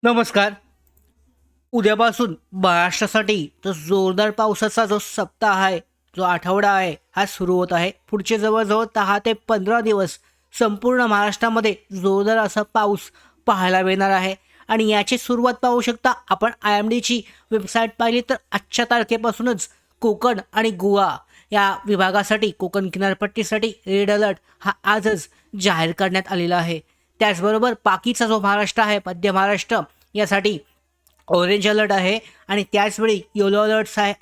नमस्कार. उद्यापासून महाराष्ट्रासाठी जो जोरदार पावसाचा जो सप्ताह आहे, जो आठवडा आहे, हा सुरू होत आहे. पुढचे जवळजवळ 10 ते 15 दिवस संपूर्ण महाराष्ट्रामध्ये जोरदार असा पाऊस पाहायला मिळणार आहे. आणि याची सुरुवात पाहू शकता आपण IMDची वेबसाईट पाहिली तर आजच्या तारखेपासूनच कोकण आणि गोवा या विभागासाठी, कोकण किनारपट्टीसाठी रेड अलर्ट हा आजच जाहीर करण्यात आलेला आहे. त्याचबरोबर बाकीचा जो महाराष्ट्र आहे, मध्य महाराष्ट्र, यासाठी ऑरेंज अलर्ट आहे. आणि त्याचवेळी येलो अलर्ट्स आहे,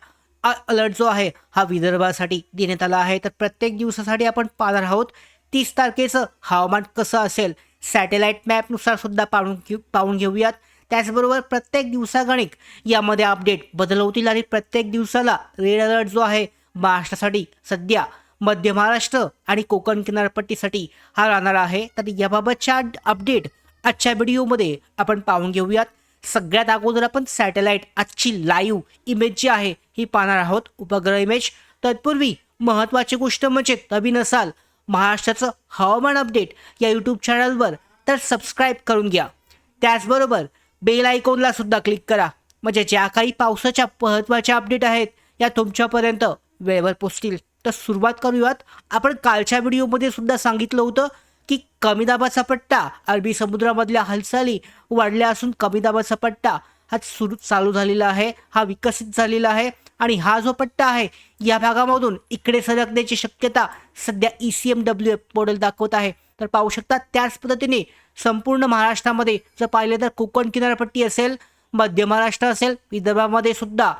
अलर्ट जो आहे हा विदर्भासाठी देण्यात आला आहे. तर प्रत्येक दिवसासाठी आपण पाहणार आहोत 30 तारखेचं हवामान कसं असेल सॅटेलाईट मॅपनुसार सुद्धा पाहून घेऊयात. त्याचबरोबर प्रत्येक दिवसागणिक यामध्ये अपडेट बदल होतील आणि प्रत्येक दिवसाला रेड अलर्ट जो आहे महाराष्ट्रासाठी सध्या मध्य महाराष्ट्र आणि कोकण किनारपट्टीसाठी हा राहणार आहे. तर याबाबतच्या अपडेट आजच्या व्हिडिओमध्ये आपण पाहून घेऊयात. सगळ्यात अगोदर आपण सॅटेलाईट आजची लाईव्ह इमेज जी आहे ही पाहणार आहोत, उपग्रह इमेज. तत्पूर्वी महत्त्वाची गोष्ट म्हणजे नवीन असाल महाराष्ट्राचं हवामान अपडेट या यूट्यूब चॅनलवर तर सबस्क्राईब करून घ्या. त्याचबरोबर बेल आयकॉनला सुद्धा क्लिक करा, म्हणजे ज्या काही पावसाच्या महत्त्वाच्या अपडेट आहेत या तुमच्यापर्यंत वेळेवर पोचतील. तर सुरुवात करूयात. आपण कालच्या व्हिडिओमध्ये सुद्धा सांगितलं होतं की कमी दाबाचा पट्टा अरबी समुद्रामधल्या हालचाली वाढल्या असून कमी दाबाचा पट्टा हा चालू झालेला आहे, हा विकसित झालेला आहे. आणि हा जो पट्टा आहे या भागामधून इकडे सरकण्याची शक्यता सध्या ECMWF मॉडेल दाखवत आहे. तर पाहू शकता त्याच पद्धतीने संपूर्ण महाराष्ट्रामध्ये जर पाहिलं तर कोकण किनारपट्टी असेल, मध्य महाराष्ट्र असेल, विदर्भामध्ये सुद्धा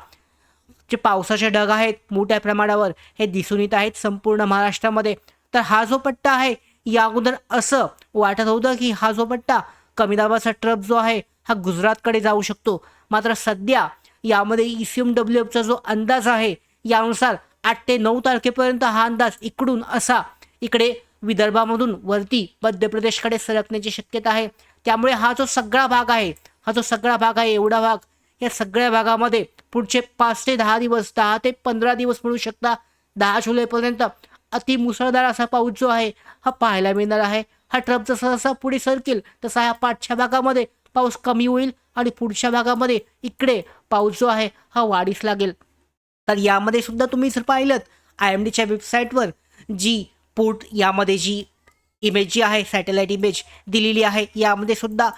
जे पावसाचे ढग आहेत मोठ्या प्रमाणावर हे दिसून येत आहेत संपूर्ण महाराष्ट्रामध्ये. तर हा जो पट्टा आहे या अगोदर असं वाटत होतं की हा जो पट्टा कमी दाबाचा ट्रफ जो आहे हा गुजरातकडे जाऊ शकतो. मात्र सध्या यामध्ये ECMWFचा जो अंदाज आहे यानुसार 8 ते 9 तारखेपर्यंत हा अंदाज इकडून असा इकडे विदर्भामधून वरती मध्य प्रदेशकडे सरकण्याची शक्यता आहे. त्यामुळे हा जो सगळा भाग आहे एवढा भाग, या सगळ्या भागामध्ये पुढचे 5 ते 10 दिवस, 10 ते 15 दिवस म्हणू शकता, 10 जुलैपर्यंत अति मुसळधार असा पाऊस जो आहे हा पाहायला मिळणार आहे. हा ट्रफ जसा जसा पुढे सरकेल तसा ह्या पाठच्या भागामध्ये पाऊस कमी होईल आणि पुढच्या भागामध्ये इकडे पाऊस जो आहे हा वाढीस लागेल. तर यामध्ये सुद्धा तुम्ही जर पाहिलं IMDच्या वेबसाईटवर जी पोर्ट यामध्ये जी इमेज जी आहे सॅटेलाईट इमेज दिलेली आहे यामध्ये सुद्धा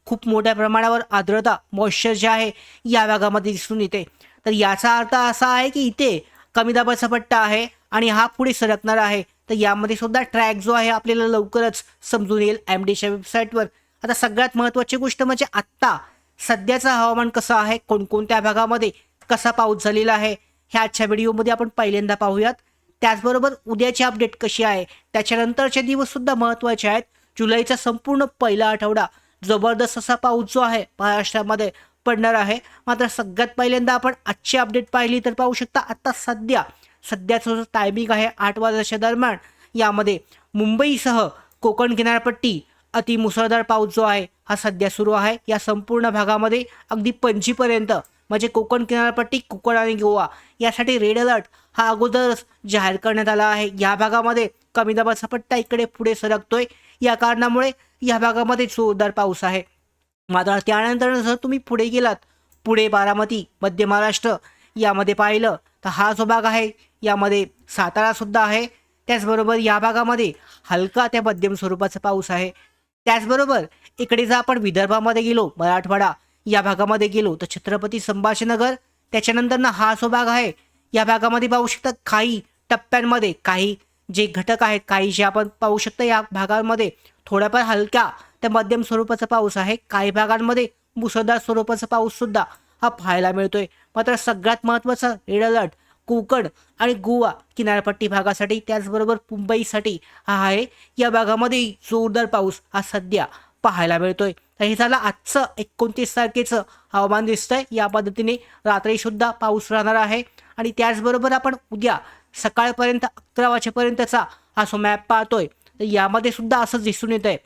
खूप मोठ्या प्रमाणावर आर्द्रता, मॉइश्चर जे आहे या भागामध्ये दिसून येते. तर याचा अर्थ असा आहे की इथे कमी दाबाचा पट्टा आहे आणि हा पुढे सरकणार आहे. तर यामध्ये सुद्धा ट्रॅक जो आहे आपल्याला लवकरच समजून येईल IMDच्या वेबसाईटवर. आता सगळ्यात महत्त्वाची गोष्ट म्हणजे आत्ता सध्याचं हवामान कसं आहे, कोणकोणत्या भागामध्ये कसा पाऊस झालेला आहे ह्या आजच्या व्हिडिओमध्ये आपण पहिल्यांदा पाहूयात. त्याचबरोबर उद्याची अपडेट कशी आहे, त्याच्यानंतरचे दिवससुद्धा महत्त्वाचे आहेत. जुलैचा संपूर्ण पहिला आठवडा जबरदस्त असा पाऊस जो आहे महाराष्ट्रामध्ये पडणार आहे. मात्र सगळ्यात पहिल्यांदा आपण आजची अपडेट पाहिली तर पाहू शकता आत्ता सध्याचं जो टायमिंग आहे 8 वाजल्याच्या दरम्यान यामध्ये मुंबईसह कोकण किनारपट्टी अति मुसळधार पाऊस जो आहे हा सध्या सुरू आहे. या संपूर्ण भागामध्ये अगदी पणजीपर्यंत, म्हणजे कोकण किनारपट्टी, कोकण आणि गोवा यासाठी रेड अलर्ट हा अगोदरच जाहीर करण्यात आला आहे. या भागामध्ये कमी दाबाचा पट्टा इकडे पुढे सरकतोय, या कारणामुळे या भागामध्ये जोरदार पाऊस आहे. मात्र त्यानंतर जर तुम्ही पुढे गेलात, पुढे बारामती, मध्य महाराष्ट्र यामध्ये पाहिलं तर हा जो भाग आहे यामध्ये सातारासुद्धा आहे. त्याचबरोबर या भागामध्ये हलका त्या मध्यम स्वरूपाचा पाऊस आहे. त्याचबरोबर इकडे जर आपण विदर्भामध्ये गेलो, मराठवाडा या भागामध्ये गेलो तर छत्रपती संभाजीनगर, त्याच्यानंतर हा जो भाग आहे या भागामध्ये पाहू शकता काही टप्प्यांमध्ये काही जे घटक आहेत, काही जे आपण पाहू शकता या भागांमध्ये थोड्याफार हलक्या त्या मध्यम स्वरूपाचा पाऊस आहे. काही भागांमध्ये मुसळधार स्वरूपाचा पाऊस सुद्धा हा पाहायला मिळतोय. मात्र सगळ्यात महत्त्वाचा रेड अलर्ट कोकण आणि गोवा किनारपट्टी भागासाठी, त्याचबरोबर मुंबईसाठी हा आहे. या भागामध्ये जोरदार पाऊस हा सध्या पाहायला मिळतोय. तर हे झालं आजचं 29 तारखेचं हवामान दिसतंय. या पद्धतीने रात्रीसुद्धा पाऊस राहणार आहे. आणि त्याचबरोबर आपण उद्या सकाळपर्यंत 11 वाजेपर्यंतचा हा जो मॅप पाहतोय तर यामध्ये सुद्धा असंच दिसून येत आहे.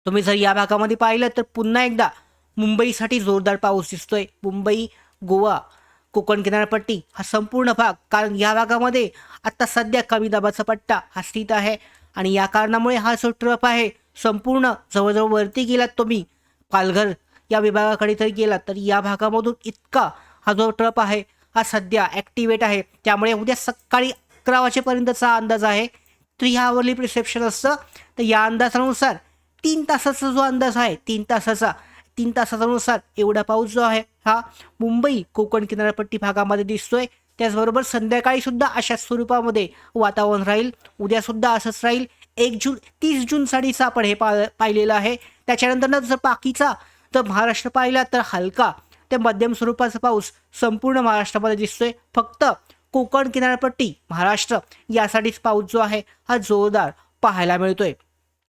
तुम्ही जर या भागामध्ये पाहिलं तर पुन्हा एकदा मुंबईसाठी जोरदार पाऊस दिसतोय. मुंबई, गोवा, कोकण किनारपट्टी हा संपूर्ण भाग, कारण या भागामध्ये आत्ता सध्या कमी दाबाचा पट्टा हा स्थित आहे. आणि या कारणामुळे हा जो ट्रफ आहे संपूर्ण जवळजवळ वरती गेलात तुम्ही पालघर या विभागाकडे जर गेला तर या भागामधून इतका हा जो ट्रप आहे हा सध्या ॲक्टिवेट आहे. त्यामुळे उद्या सकाळी 11 वाजेपर्यंतचा अंदाज आहे. 3 आवरली प्रिसेप्शन असतं. तर या अंदाजानुसार 3 तासाचा जो अंदाज आहे 3 तासानुसार एवढा पाऊस जो आहे हा मुंबई कोकण किनारपट्टी भागामध्ये दिसतोय. त्याचबरोबर संध्याकाळी सुद्धा अशाच स्वरूपामध्ये वातावरण राहील. उद्यासुद्धा असंच राहील. 30 जून साठीचा आपण हे पाहिलेलं आहे. त्याच्यानंतर जर बाकीचा तर महाराष्ट्र पाहिला तर हलका ते मध्यम स्वरूपाचा पाऊस संपूर्ण महाराष्ट्रामध्ये दिसतोय. फक्त कोकण किनारपट्टी महाराष्ट्र यासाठीच पाऊस जो आहे हा जोरदार पाहायला मिळतोय.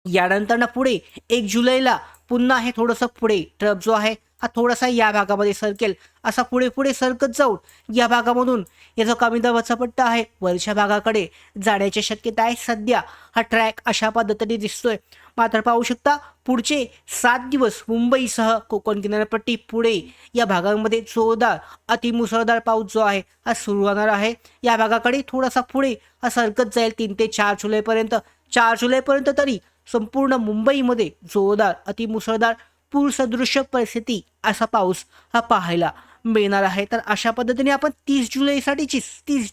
यानंतर पुढे 1 जुलैला पुन्हा हे थोडंसं पुढे ट्रप जो आहे हा थोडासा या भागामध्ये सरकेल. असा पुढे पुढे सरकत जाऊन या भागामधून या जो कमी दाबाचा पट्टा आहे वरच्या भागाकडे जाण्याची शक्यता आहे. सध्या हा ट्रॅक अशा पद्धतीने दिसतोय. मात्र पाहू शकता पुढचे 7 दिवस मुंबईसह कोकण किनारपट्टी पुढे या भागांमध्ये जोरदार अतिमुसळधार पाऊस जो आहे हा सुरू होणार आहे. या भागाकडे थोडासा पुढे हा सरकत जाईल 3 ते 4 जुलैपर्यंत. 4 जुलैपर्यंत तरी संपूर्ण मुंबईमध्ये जोरदार अतिमुसळधार पूरसदृश्य परिस्थिती असा पाऊस हा पाहायला मिळणार आहे. तर अशा पद्धतीने आपण 30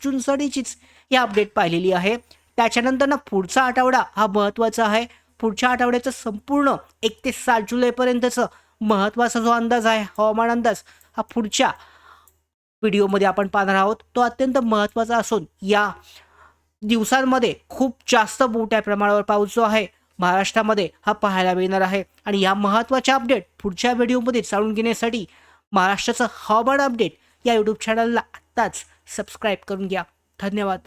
जूनसाठीचीच ही अपडेट पाहिलेली आहे. त्याच्यानंतर पुढचा आठवडा हा महत्त्वाचा आहे. पुढच्या आठवड्याचं संपूर्ण 1 ते 7 जुलैपर्यंतचं महत्त्वाचा जो अंदाज आहे हवामान अंदाज हा पुढच्या व्हिडिओमध्ये आपण पाहणार आहोत. तो अत्यंत महत्त्वाचा असून या दिवसांमध्ये खूप जास्त मोठ्या प्रमाणावर पाऊस जो आहे महाराष्ट्रामध्ये हा पाहायला मिळणार आहे. आणि या महत्त्वाच्या अपडेट पुढच्या व्हिडिओमध्ये जाणून घेण्यासाठी महाराष्ट्राचं हवामान अपडेट या यूट्यूब चॅनलला आत्ताच सबस्क्राईब करून घ्या. धन्यवाद.